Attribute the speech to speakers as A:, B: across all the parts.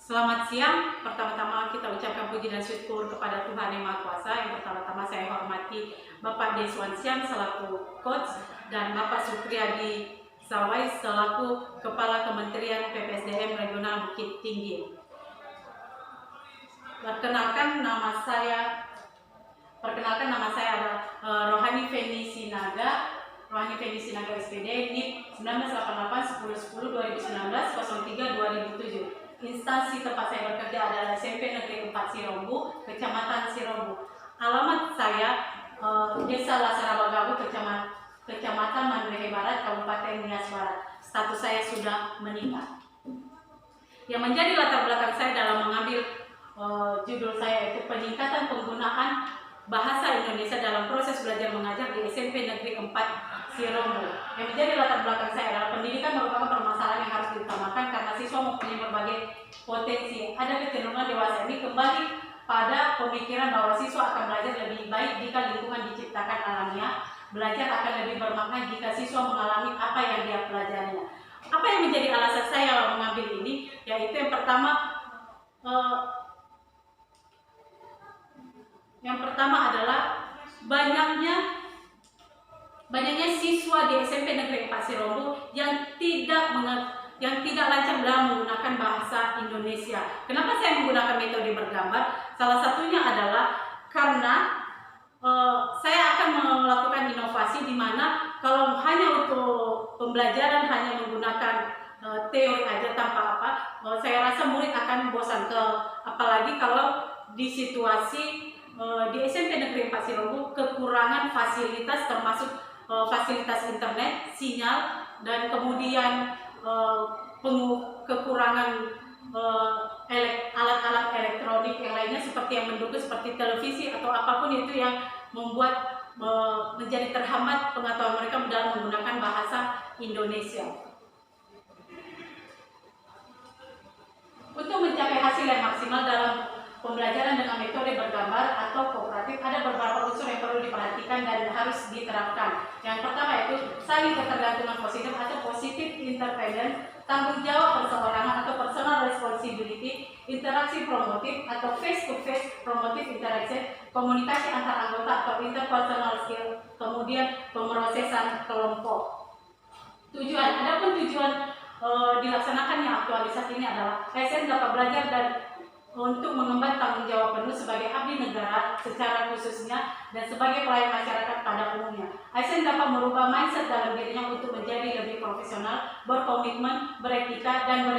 A: Selamat siang. Pertama-tama kita ucapkan puji dan syukur kepada Tuhan Yang Maha Kuasa. Yang pertama-tama saya hormati Bapak Deswansyah selaku coach dan Bapak Supriyadi Sawai selaku Kepala Kementerian PPSDM Regional Bukit Tinggi. Perkenalkan nama saya adalah Rohani Feni Sinaga. Rohani Feni Sinaga SPD NIP 1988 10 10 2019 03 2007. Instansi tempat saya bekerja adalah SMP Negeri 4 Sirombu, Kecamatan Sirombu. Alamat saya Desa Lasarabagabu, Kecamatan Mandrehe Barat, Kabupaten Nias Barat. Status saya sudah menikah. Yang menjadi latar belakang saya dalam mengambil judul saya itu peningkatan penggunaan bahasa Indonesia dalam proses belajar mengajar di SMP Negeri 4 Sirombu. Yang menjadi latar belakang saya adalah pendidikan merupakan permasalahan yang harus diutamakan karena siswa mempunyai berbagai potensi. Ada kecenderungan dewasa ini kembali pada pemikiran bahwa siswa akan belajar lebih baik jika lingkungan diciptakan alamiah. Belajar akan lebih bermakna jika siswa mengalami apa yang dia pelajarinya. Apa yang menjadi alasan saya mengambil ini? Yaitu yang pertama adalah banyaknya siswa di SMP Negeri 4 Sirombu yang tidak lancar dalam menggunakan bahasa Indonesia. Kenapa saya menggunakan metode bergambar? Salah satunya adalah karena saya akan melakukan inovasi di mana kalau hanya untuk pembelajaran hanya menggunakan teori aja tanpa apa, saya rasa murid akan bosan. Apalagi kalau di situasi di SMP Negeri 4 Sirombu kekurangan fasilitas termasuk fasilitas internet, sinyal, dan kemudian kekurangan alat-alat elektronik yang lainnya seperti yang mendukung seperti televisi atau apapun itu yang membuat menjadi terhambat pengetahuan mereka dalam menggunakan bahasa Indonesia. Untuk mencapai hasil yang maksimal dalam pembelajaran dengan metode bergambar atau kooperatif, ada beberapa unsur yang perlu diperhatikan dan harus diterapkan. Yang pertama yaitu saling ketergantungan positif atau positive interdependence, tanggung jawab perseorangan atau personal responsibility, interaksi promotif atau face-to-face promotive interaction, komunikasi antar anggota atau interpersonal skill, kemudian pemrosesan kelompok. Adapun tujuan dilaksanakannya aktualisasi ini adalah ASN dapat belajar dan untuk mengemban tanggung jawab penuh sebagai abdi negara secara khususnya dan sebagai pelayan masyarakat pada umumnya. ASN dapat merubah mindset dalam dirinya untuk menjadi lebih profesional, berkomitmen, beretika, dan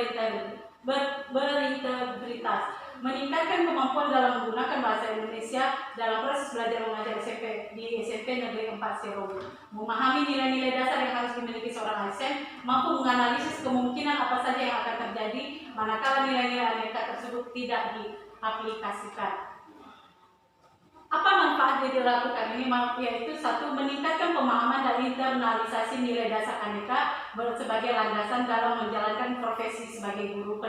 A: berintegritas. Meningkatkan kemampuan dalam menggunakan bahasa Indonesia dalam proses belajar mengajar di SMP Negeri 4 Sirombu. Memahami nilai-nilai dasar yang harus dimiliki seorang ASN, mampu menganalisis kemungkinan apa saja yang akan terjadi manakala nilai-nilai Amerika tersebut tidak diaplikasikan. Apa manfaat yang dilakukan ini? Yaitu satu, meningkatkan pemahaman dan internalisasi nilai dasar Aneka sebagai landasan dalam menjalankan profesi sebagai guru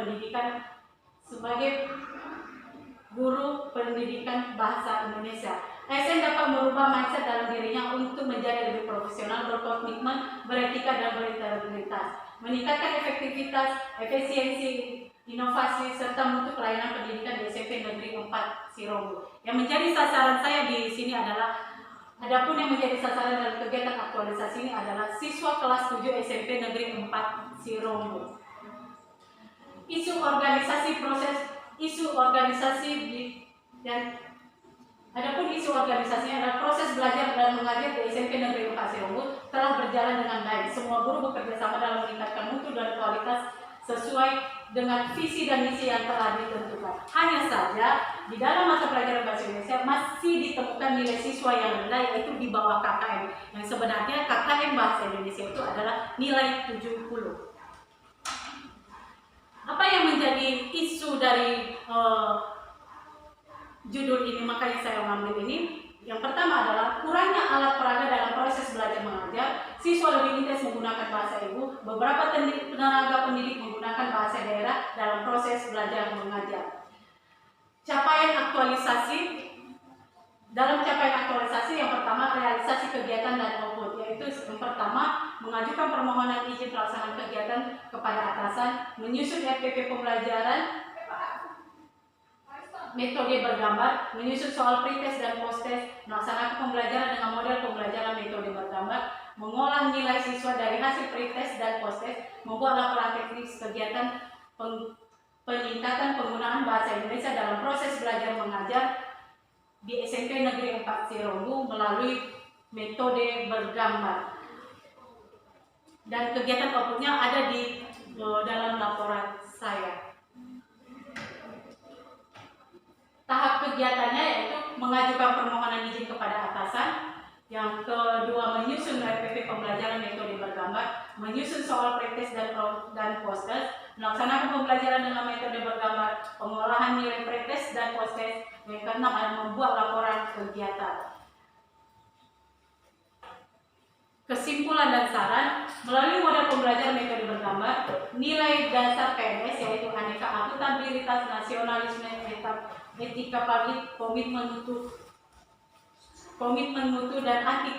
A: pendidikan bahasa Indonesia. ASN dapat merubah mindset dalam dirinya untuk menjadi lebih profesional, berkomitmen, beretika, dan berintegritas. Meningkatkan efektivitas, efisiensi, inovasi, serta mutu pelayanan pendidikan di SMP Negeri 4 Sirombu. Yang menjadi sasaran saya di sini adalah, adapun yang menjadi sasaran dalam kegiatan aktualisasi ini adalah siswa kelas 7 SMP Negeri 4 Sirombu. Adapun isu organisasinya adalah proses belajar dan mengajar di SMP Negeri 4 Sirombu telah berjalan dengan baik. Semua guru bekerja sama dalam meningkatkan mutu dan kualitas sesuai dengan visi dan misi yang telah ditentukan. Hanya saja di dalam mata pelajaran bahasa Indonesia masih ditemukan nilai siswa yang rendah, yaitu di bawah KKM. Yang sebenarnya KKM bahasa Indonesia itu adalah nilai 70. Apa yang menjadi isu dari judul ini, makanya saya mengambil ini. Yang pertama adalah kurangnya alat peraga dalam proses belajar mengajar. Siswa lebih intens menggunakan bahasa ibu. Beberapa tenaga pendidik menggunakan bahasa daerah dalam proses belajar mengajar. Dalam capaian aktualisasi yang pertama, realisasi kegiatan dan output, yaitu yang pertama mengajukan permohonan izin pelaksanaan kegiatan kepada atasan, menyusun RPP pembelajaran metode bergambar, menyusun soal pretest dan posttest, melaksanakan pembelajaran dengan model pembelajaran metode bergambar, mengolah nilai siswa dari hasil pretest dan posttest, membuat laporan teknis kegiatan peningkatan penggunaan bahasa Indonesia dalam proses belajar mengajar di SMP Negeri 4 Sironggu melalui metode bergambar. Dan kegiatan outputnya ada di dalam laporan saya. Tahap kegiatannya yaitu mengajukan permohonan izin kepada atasan, yang kedua menyusun RPP pembelajaran metode bergambar, menyusun soal pretest dan posttest, melaksanakan pembelajaran dengan metode bergambar, pengolahan nilai pretest dan posttest, yang keenam membuat laporan kegiatan. Kesimpulan dan saran, melalui model pembelajaran metode bergambar, nilai dasar PNS yaitu aneka akuntabilitas, nasionalisme, etika publik, komitmen mutu dan anti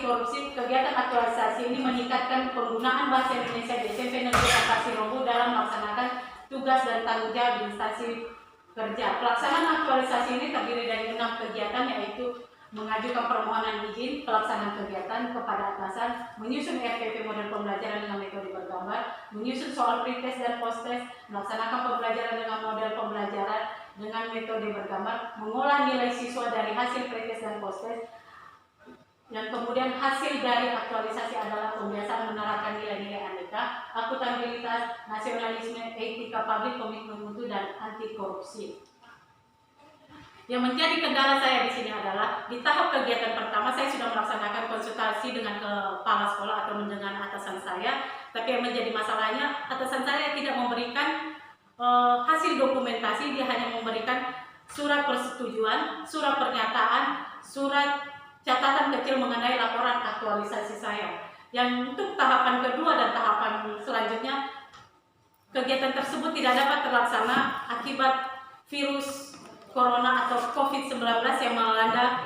A: korupsi. Kegiatan aktualisasi ini meningkatkan penggunaan bahasa Indonesia di SMP Negeri 4 Sironggu dalam melaksanakan tugas dan tanggung jawab instansi kerja. Pelaksanaan aktualisasi ini terdiri dari 6 kegiatan, yaitu mengajukan permohonan izin pelaksanaan kegiatan kepada atasan, menyusun RPP model pembelajaran dengan metode bergambar, menyusun soal pretest dan posttest, melaksanakan pembelajaran dengan model pembelajaran dengan metode bergambar, mengolah nilai siswa dari hasil pretest dan posttest, dan kemudian hasil dari aktualisasi adalah pembiasaan menerapkan nilai-nilai aneka, akuntabilitas, nasionalisme, etika publik, komitmen mutu, dan anti korupsi. Yang menjadi kendala saya di sini adalah di tahap kegiatan pertama saya sudah melaksanakan konsultasi dengan kepala sekolah atau dengan atasan saya, tapi yang menjadi masalahnya atasan saya tidak memberikan hasil dokumentasi, dia hanya memberikan surat persetujuan, surat pernyataan, surat catatan kecil mengenai laporan aktualisasi saya. Yang untuk tahapan kedua dan tahapan selanjutnya, kegiatan tersebut tidak dapat terlaksana akibat virus Corona atau COVID-19 yang melanda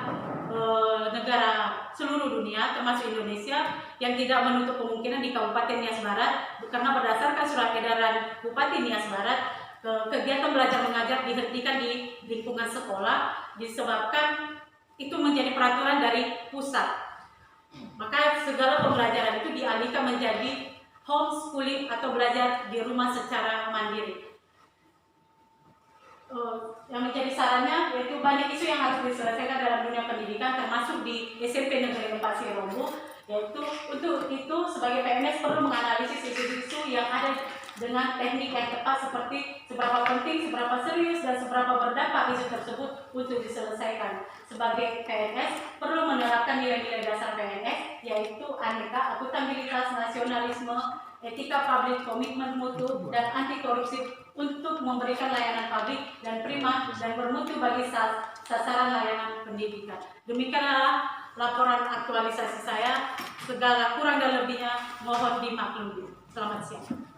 A: negara seluruh dunia termasuk Indonesia, yang tidak menutup kemungkinan di Kabupaten Nias Barat, karena berdasarkan surat edaran Bupati Nias Barat, kegiatan belajar mengajar dihentikan di lingkungan sekolah disebabkan itu menjadi peraturan dari pusat. Maka segala pembelajaran itu dialihkan menjadi homeschooling atau belajar di rumah secara mandiri. Yang menjadi sarannya yaitu banyak isu yang harus diselesaikan dalam dunia pendidikan, termasuk di SMP Negeri 4 Sironggu, yaitu untuk itu sebagai PNS perlu menganalisis isu-isu yang ada dengan teknik yang tepat, seperti seberapa penting, seberapa serius, dan seberapa berdampak isu tersebut untuk diselesaikan. Sebagai PNS perlu menerapkan nilai-nilai dasar PNS, yaitu aneka, akuntabilitas, nasionalisme, etika publik, komitmen mutu, dan anti korupsi untuk memberikan layanan publik dan prima dan bermutu bagi sasaran layanan pendidikan. Demikianlah laporan aktualisasi saya. Segala kurang dan lebihnya mohon dimaklumi. Selamat siang.